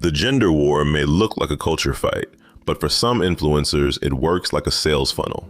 The gender war may look like a culture fight, but for some influencers, it works like a sales funnel.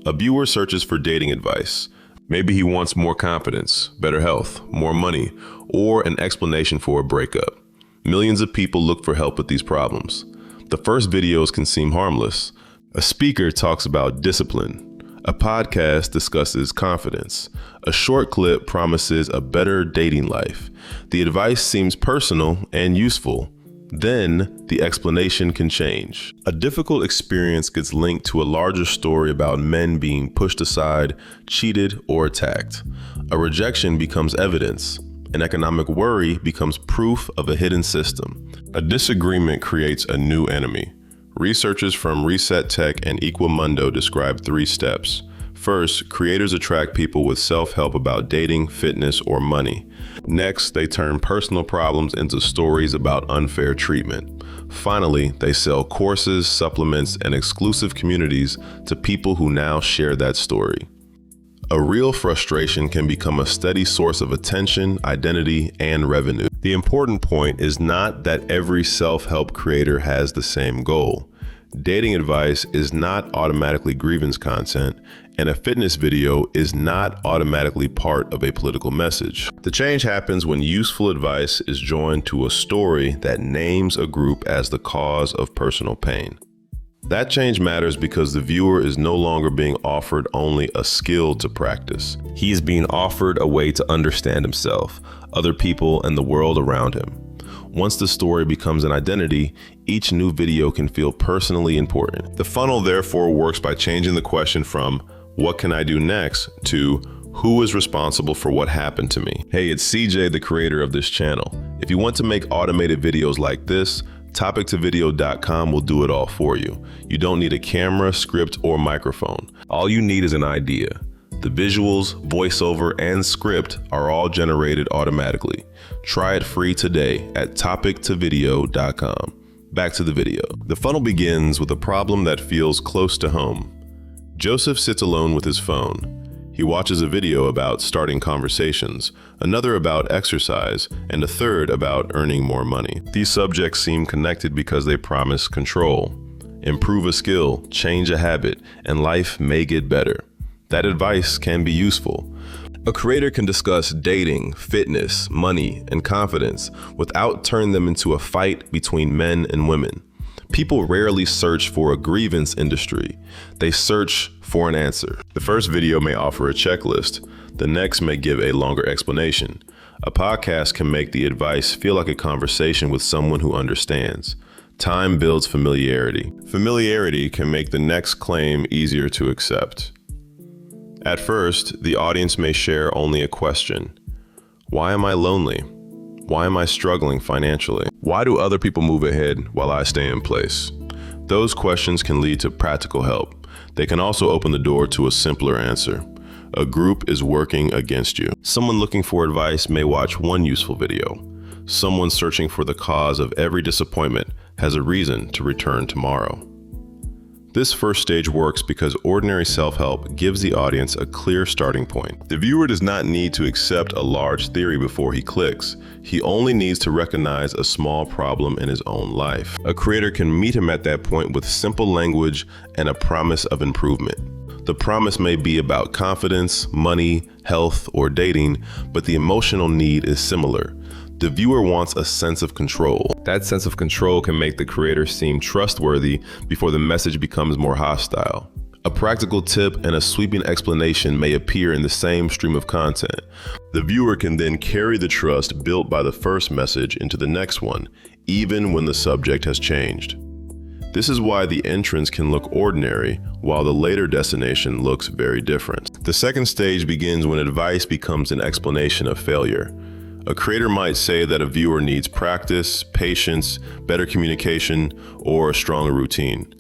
A viewer searches for dating advice. Maybe he wants more confidence, better health, more money, or an explanation for a breakup. Millions of people look for help with these problems. The first videos can seem harmless. A speaker talks about discipline. A podcast discusses confidence. A short clip promises a better dating life. The advice seems personal and useful. Then the explanation can change. A difficult experience gets linked to a larger story about men being pushed aside, cheated, or attacked. A rejection becomes evidence. An economic worry becomes proof of a hidden system. A disagreement creates a new enemy. Researchers from Reset Tech and Equimundo describe 3 steps. First, creators attract people with self-help about dating, fitness, or money. Next, they turn personal problems into stories about unfair treatment. Finally, they sell courses, supplements, and exclusive communities to people who now share that story. A real frustration can become a steady source of attention, identity, and revenue. The important point is not that every self-help creator has the same goal. Dating advice is not automatically grievance content, and a fitness video is not automatically part of a political message. The change happens when useful advice is joined to a story that names a group as the cause of personal pain. That change matters because the viewer is no longer being offered only a skill to practice. He is being offered a way to understand himself, other people, and the world around him. Once the story becomes an identity, each new video can feel personally important. The funnel therefore works by changing the question from "what can I do next?" to "who is responsible for what happened to me?" Hey, it's CJ, the creator of this channel. If you want to make automated videos like this, topictovideo.com will do it all for you. You don't need a camera, script, or microphone. All you need is an idea. The visuals, voiceover, and script are all generated automatically. Try it free today at topictovideo.com. Back to the video. The funnel begins with a problem that feels close to home. Joseph sits alone with his phone. He watches a video about starting conversations, another about exercise, and a third about earning more money. These subjects seem connected because they promise control. Improve a skill, change a habit, and life may get better. That advice can be useful. A creator can discuss dating, fitness, money, and confidence without turning them into a fight between men and women. People rarely search for a grievance industry. They search for an answer. The first video may offer a checklist. The next may give a longer explanation. A podcast can make the advice feel like a conversation with someone who understands. Time builds familiarity. Familiarity can make the next claim easier to accept. At first, the audience may share only a question. Why am I lonely? Why am I struggling financially? Why do other people move ahead while I stay in place? Those questions can lead to practical help. They can also open the door to a simpler answer. A group is working against you. Someone looking for advice may watch one useful video. Someone searching for the cause of every disappointment has a reason to return tomorrow. This first stage works because ordinary self-help gives the audience a clear starting point. The viewer does not need to accept a large theory before he clicks. He only needs to recognize a small problem in his own life. A creator can meet him at that point with simple language and a promise of improvement. The promise may be about confidence, money, health, or dating, but the emotional need is similar. The viewer wants a sense of control. That sense of control can make the creator seem trustworthy before the message becomes more hostile. A practical tip and a sweeping explanation may appear in the same stream of content. The viewer can then carry the trust built by the first message into the next one, even when the subject has changed. This is why the entrance can look ordinary, while the later destination looks very different. The second stage begins when advice becomes an explanation of failure. A creator might say that a viewer needs practice, patience, better communication, or a stronger routine.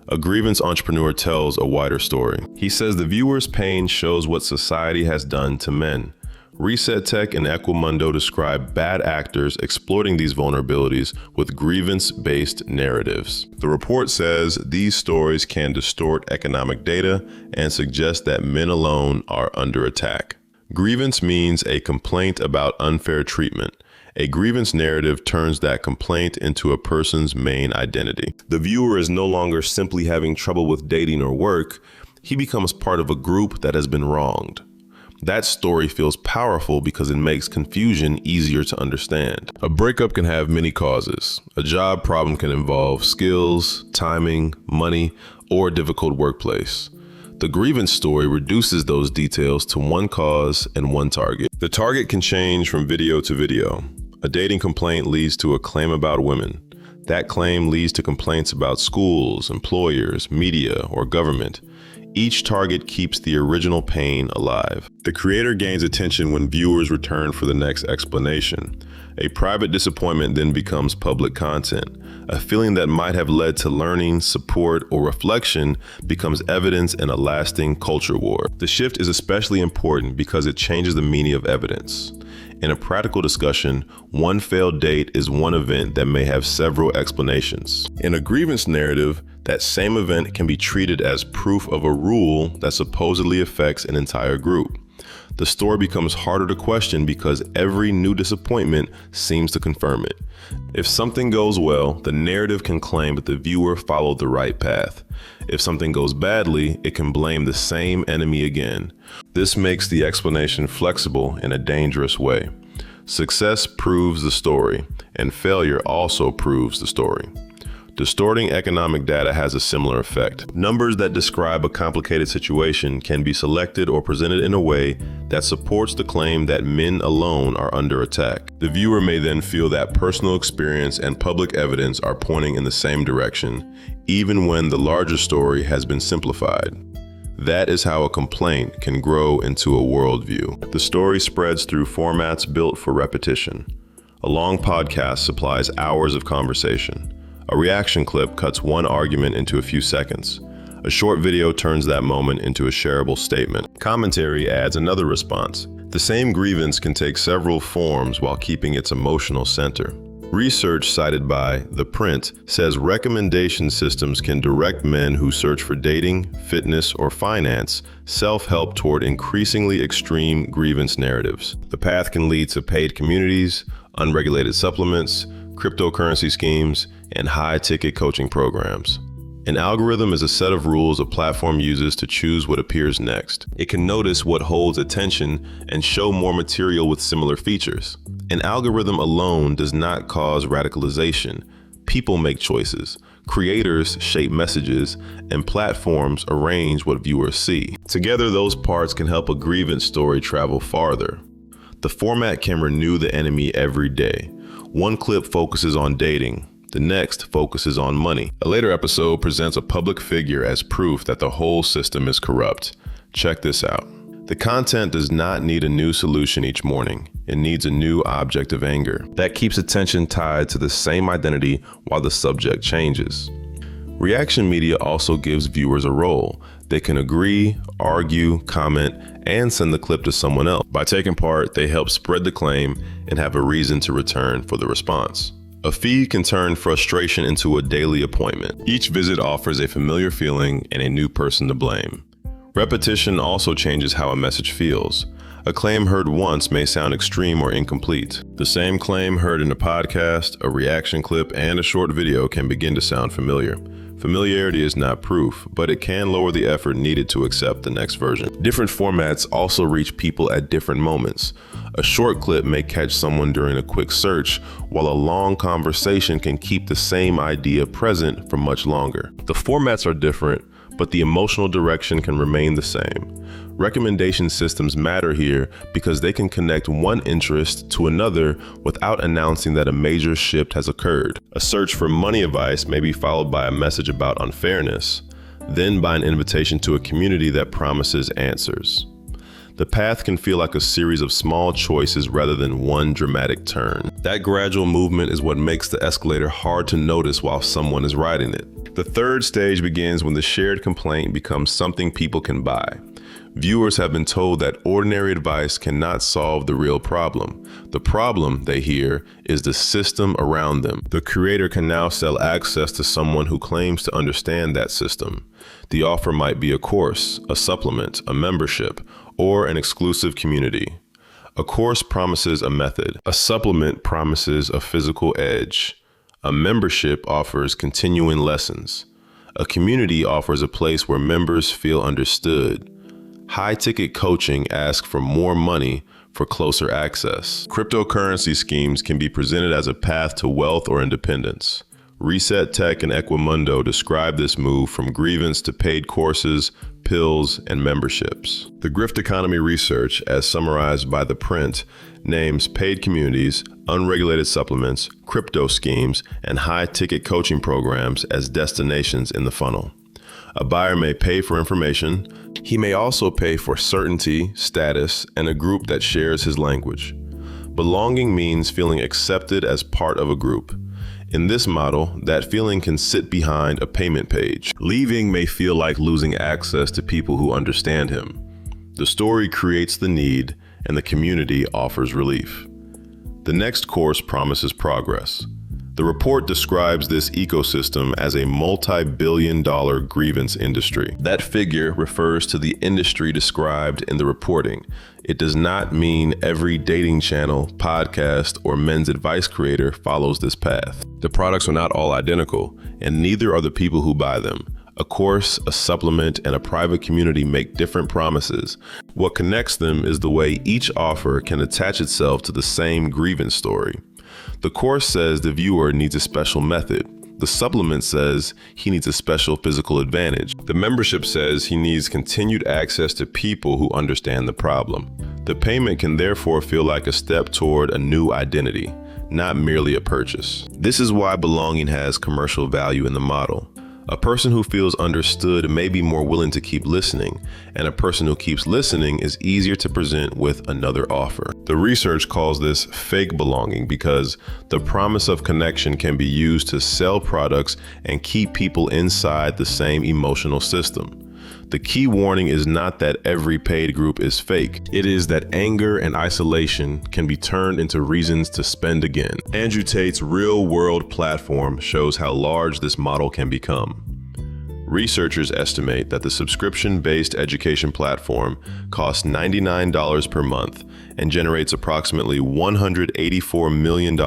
A grievance entrepreneur tells a wider story. He says the viewer's pain shows what society has done to men. Reset Tech and Equimundo describe bad actors exploiting these vulnerabilities with grievance-based narratives. The report says these stories can distort economic data and suggest that men alone are under attack. Grievance means a complaint about unfair treatment, A grievance narrative turns that complaint into a person's main identity. The viewer is no longer simply having trouble with dating or work. He becomes part of a group that has been wronged. That story feels powerful because it makes confusion easier to understand. A breakup can have many causes. A job problem can involve skills, timing, money, or a difficult workplace. The grievance story reduces those details to one cause and one target. The target can change from video to video. A dating complaint leads to a claim about women. That claim leads to complaints about schools, employers, media, or government. Each target keeps the original pain alive. The creator gains attention when viewers return for the next explanation. A private disappointment then becomes public content. A feeling that might have led to learning, support, or reflection becomes evidence in a lasting culture war. The shift is especially important because it changes the meaning of evidence. In a practical discussion, one failed date is one event that may have several explanations. In a grievance narrative, that same event can be treated as proof of a rule that supposedly affects an entire group. The story becomes harder to question because every new disappointment seems to confirm it. If something goes well, the narrative can claim that the viewer followed the right path. If something goes badly, it can blame the same enemy again. This makes the explanation flexible in a dangerous way. Success proves the story, and failure also proves the story. Distorting economic data has a similar effect. Numbers that describe a complicated situation can be selected or presented in a way that supports the claim that men alone are under attack. The viewer may then feel that personal experience and public evidence are pointing in the same direction, even when the larger story has been simplified. That is how a complaint can grow into a worldview. The story spreads through formats built for repetition. A long podcast supplies hours of conversation. A reaction clip cuts one argument into a few seconds. A short video turns that moment into a shareable statement. Commentary adds another response. The same grievance can take several forms while keeping its emotional center. Research cited by The Print says recommendation systems can direct men who search for dating, fitness, or finance self-help toward increasingly extreme grievance narratives. The path can lead to paid communities, unregulated supplements, cryptocurrency schemes, and high-ticket coaching programs. An algorithm is a set of rules a platform uses to choose what appears next. It can notice what holds attention and show more material with similar features. An algorithm alone does not cause radicalization. People make choices. Creators shape messages, and platforms arrange what viewers see. Together, those parts can help a grievance story travel farther. The format can renew the enemy every day. One clip focuses on dating. The next focuses on money. A later episode presents a public figure as proof that the whole system is corrupt. Check this out. The content does not need a new solution each morning. It needs a new object of anger. That keeps attention tied to the same identity while the subject changes. Reaction media also gives viewers a role. They can agree, argue, comment, and send the clip to someone else. By taking part, they help spread the claim and have a reason to return for the response. A feed can turn frustration into a daily appointment. Each visit offers a familiar feeling and a new person to blame. Repetition also changes how a message feels. A claim heard once may sound extreme or incomplete. The same claim heard in a podcast, a reaction clip, and a short video can begin to sound familiar. Familiarity is not proof, but it can lower the effort needed to accept the next version. Different formats also reach people at different moments. A short clip may catch someone during a quick search, while a long conversation can keep the same idea present for much longer. The formats are different, but the emotional direction can remain the same. Recommendation systems matter here because they can connect one interest to another without announcing that a major shift has occurred. A search for money advice may be followed by a message about unfairness, then by an invitation to a community that promises answers. The path can feel like a series of small choices rather than one dramatic turn. That gradual movement is what makes the escalator hard to notice while someone is riding it. The third stage begins when the shared complaint becomes something people can buy. Viewers have been told that ordinary advice cannot solve the real problem. The problem, they hear, is the system around them. The creator can now sell access to someone who claims to understand that system. The offer might be a course, a supplement, a membership, or an exclusive community. A course promises a method. A supplement promises a physical edge. A membership offers continuing lessons. A community offers a place where members feel understood. High-ticket coaching asks for more money for closer access. Cryptocurrency schemes can be presented as a path to wealth or independence. Reset Tech and Equimundo describe this move from grievance to paid courses, pills, and memberships. The Grift Economy research, as summarized by The Print, names paid communities, unregulated supplements, crypto schemes, and high-ticket coaching programs as destinations in the funnel. A buyer may pay for information. He may also pay for certainty, status, and a group that shares his language. Belonging means feeling accepted as part of a group. In this model, that feeling can sit behind a payment page. Leaving may feel like losing access to people who understand him. The story creates the need, and the community offers relief. The next course promises progress. The report describes this ecosystem as a multi-billion-dollar grievance industry. That figure refers to the industry described in the reporting. It does not mean every dating channel, podcast, or men's advice creator follows this path. The products are not all identical, and neither are the people who buy them. A course, a supplement, and a private community make different promises. What connects them is the way each offer can attach itself to the same grievance story. The course says the viewer needs a special method. The supplement says he needs a special physical advantage. The membership says he needs continued access to people who understand the problem. The payment can therefore feel like a step toward a new identity, not merely a purchase. This is why belonging has commercial value in the model. A person who feels understood may be more willing to keep listening, and a person who keeps listening is easier to present with another offer. The research calls this fake belonging because the promise of connection can be used to sell products and keep people inside the same emotional system. The key warning is not that every paid group is fake. It is that anger and isolation can be turned into reasons to spend again. Andrew Tate's real-world platform shows how large this model can become. Researchers estimate that the subscription-based education platform costs $99 per month and generates approximately $184 million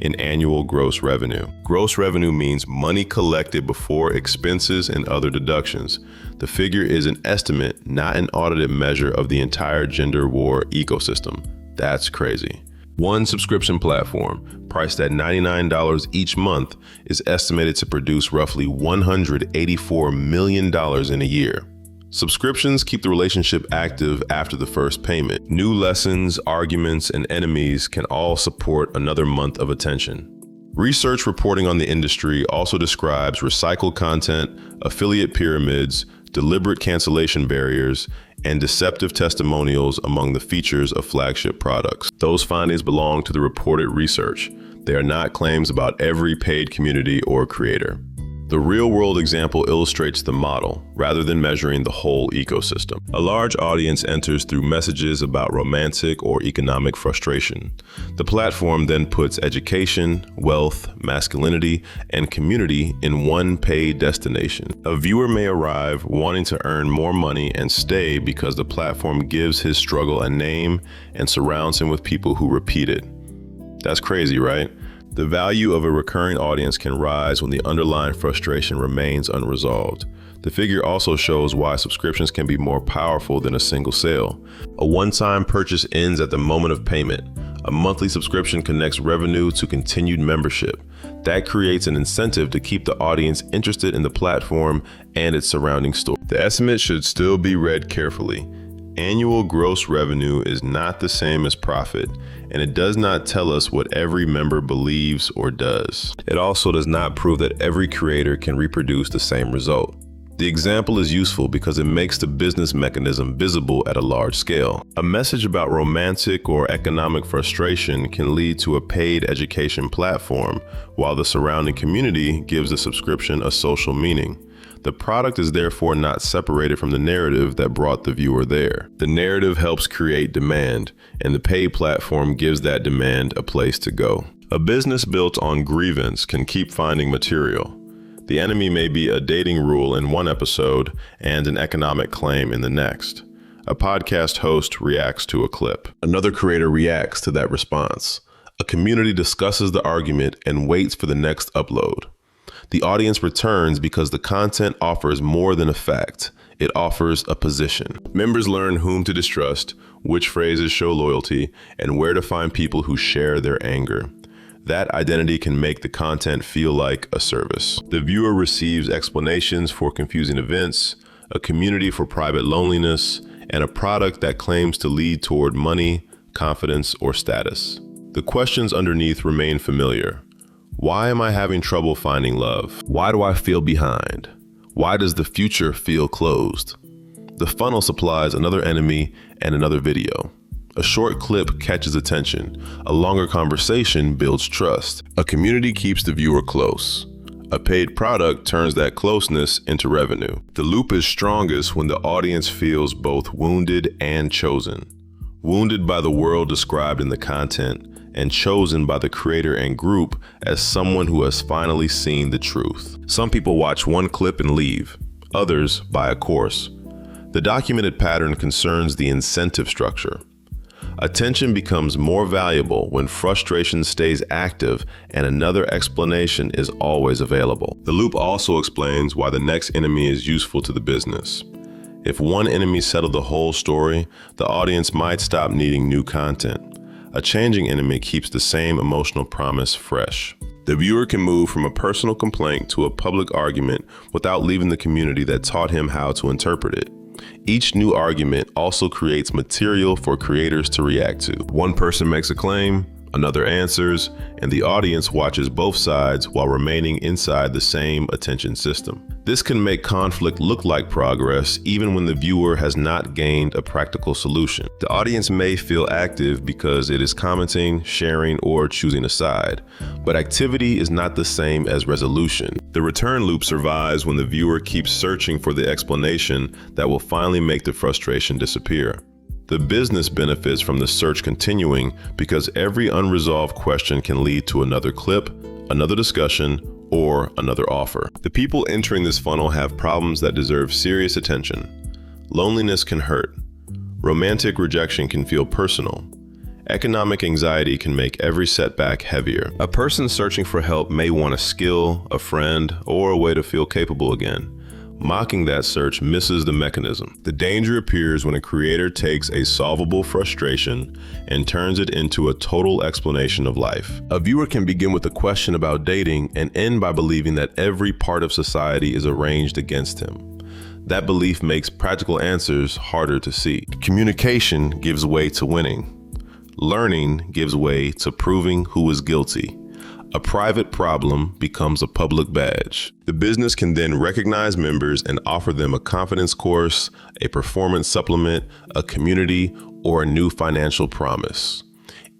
in annual gross revenue. Gross revenue means money collected before expenses and other deductions. The figure is an estimate, not an audited measure of the entire gender war ecosystem. That's crazy. One subscription platform, priced at $99 each month, is estimated to produce roughly $184 million in a year. Subscriptions keep the relationship active after the first payment. New lessons, arguments, and enemies can all support another month of attention. Research reporting on the industry also describes recycled content, affiliate pyramids, deliberate cancellation barriers, and deceptive testimonials among the features of flagship products. Those findings belong to the reported research. They are not claims about every paid community or creator. The real-world example illustrates the model, rather than measuring the whole ecosystem. A large audience enters through messages about romantic or economic frustration. The platform then puts education, wealth, masculinity, and community in one paid destination. A viewer may arrive wanting to earn more money and stay because the platform gives his struggle a name and surrounds him with people who repeat it. That's crazy, right? The value of a recurring audience can rise when the underlying frustration remains unresolved. The figure also shows why subscriptions can be more powerful than a single sale. A one-time purchase ends at the moment of payment. A monthly subscription connects revenue to continued membership. That creates an incentive to keep the audience interested in the platform and its surrounding story. The estimate should still be read carefully. Annual gross revenue is not the same as profit, and it does not tell us what every member believes or does. It also does not prove that every creator can reproduce the same result. The example is useful because it makes the business mechanism visible at a large scale. A message about romantic or economic frustration can lead to a paid education platform, while the surrounding community gives the subscription a social meaning. The product is therefore not separated from the narrative that brought the viewer there. The narrative helps create demand, and the paid platform gives that demand a place to go. A business built on grievance can keep finding material. The enemy may be a dating rule in one episode and an economic claim in the next. A podcast host reacts to a clip. Another creator reacts to that response. A community discusses the argument and waits for the next upload. The audience returns because the content offers more than a fact. It offers a position. Members learn whom to distrust, which phrases show loyalty, and where to find people who share their anger. That identity can make the content feel like a service. The viewer receives explanations for confusing events, a community for private loneliness, and a product that claims to lead toward money, confidence, or status. The questions underneath remain familiar. Why am I having trouble finding love? Why do I feel behind? Why does the future feel closed? The funnel supplies another enemy and another video. A short clip catches attention. A longer conversation builds trust. A community keeps the viewer close. A paid product turns that closeness into revenue. The loop is strongest when the audience feels both wounded and chosen. Wounded by the world described in the content, and chosen by the creator and group as someone who has finally seen the truth. Some people watch one clip and leave. Others buy a course. The documented pattern concerns the incentive structure. Attention becomes more valuable when frustration stays active and another explanation is always available. The loop also explains why the next enemy is useful to the business. If one enemy settled the whole story, the audience might stop needing new content. A changing enemy keeps the same emotional promise fresh. The viewer can move from a personal complaint to a public argument without leaving the community that taught him how to interpret it. Each new argument also creates material for creators to react to. One person makes a claim, another answers, and the audience watches both sides while remaining inside the same attention system. This can make conflict look like progress even when the viewer has not gained a practical solution. The audience may feel active because it is commenting, sharing, or choosing a side, but activity is not the same as resolution. The return loop survives when the viewer keeps searching for the explanation that will finally make the frustration disappear. The business benefits from the search continuing because every unresolved question can lead to another clip, another discussion, or another offer. The people entering this funnel have problems that deserve serious attention. Loneliness can hurt. Romantic rejection can feel personal. Economic anxiety can make every setback heavier. A person searching for help may want a skill, a friend, or a way to feel capable again. Mocking that search misses the mechanism. The danger appears when a creator takes a solvable frustration and turns it into a total explanation of life. A viewer can begin with a question about dating and end by believing that every part of society is arranged against him. That belief makes practical answers harder to see. Communication gives way to winning. Learning gives way to proving who is guilty. A private problem becomes a public badge. The business can then recognize members and offer them a confidence course, a performance supplement, a community, or a new financial promise.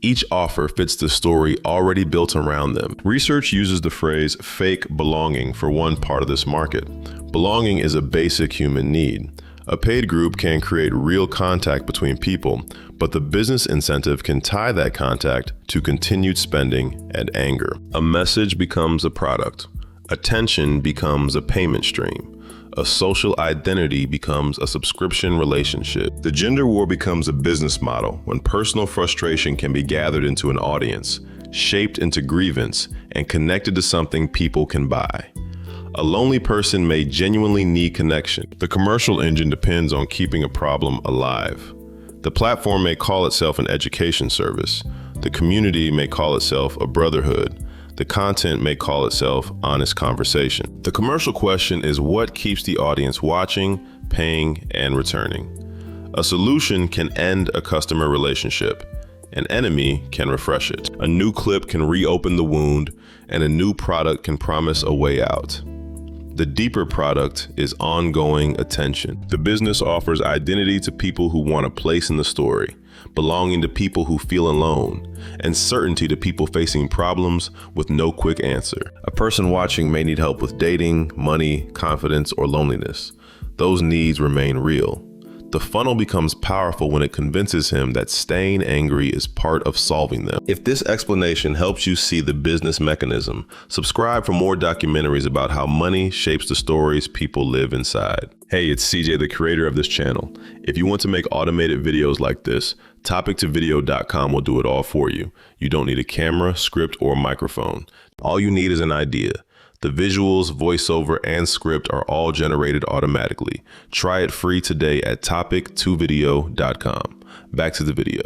Each offer fits the story already built around them. Research uses the phrase fake belonging for one part of this market. Belonging is a basic human need. A paid group can create real contact between people, but the business incentive can tie that contact to continued spending and anger. A message becomes a product. Attention becomes a payment stream. A social identity becomes a subscription relationship. The gender war becomes a business model when personal frustration can be gathered into an audience, shaped into grievance, and connected to something people can buy. A lonely person may genuinely need connection. The commercial engine depends on keeping a problem alive. The platform may call itself an education service. The community may call itself a brotherhood. The content may call itself honest conversation. The commercial question is what keeps the audience watching, paying, and returning. A solution can end a customer relationship. An enemy can refresh it. A new clip can reopen the wound, and a new product can promise a way out. The deeper product is ongoing attention. The business offers identity to people who want a place in the story, belonging to people who feel alone, and certainty to people facing problems with no quick answer. A person watching may need help with dating, money, confidence, or loneliness. Those needs remain real. The funnel becomes powerful when it convinces him that staying angry is part of solving them. If this explanation helps you see the business mechanism, subscribe for more documentaries about how money shapes the stories people live inside. Hey, it's CJ, the creator of this channel. If you want to make automated videos like this, topictovideo.com will do it all for you. You don't need a camera, script, or microphone. All you need is an idea. The visuals, voiceover, and script are all generated automatically. Try it free today at topictovideo.com. Back to the video.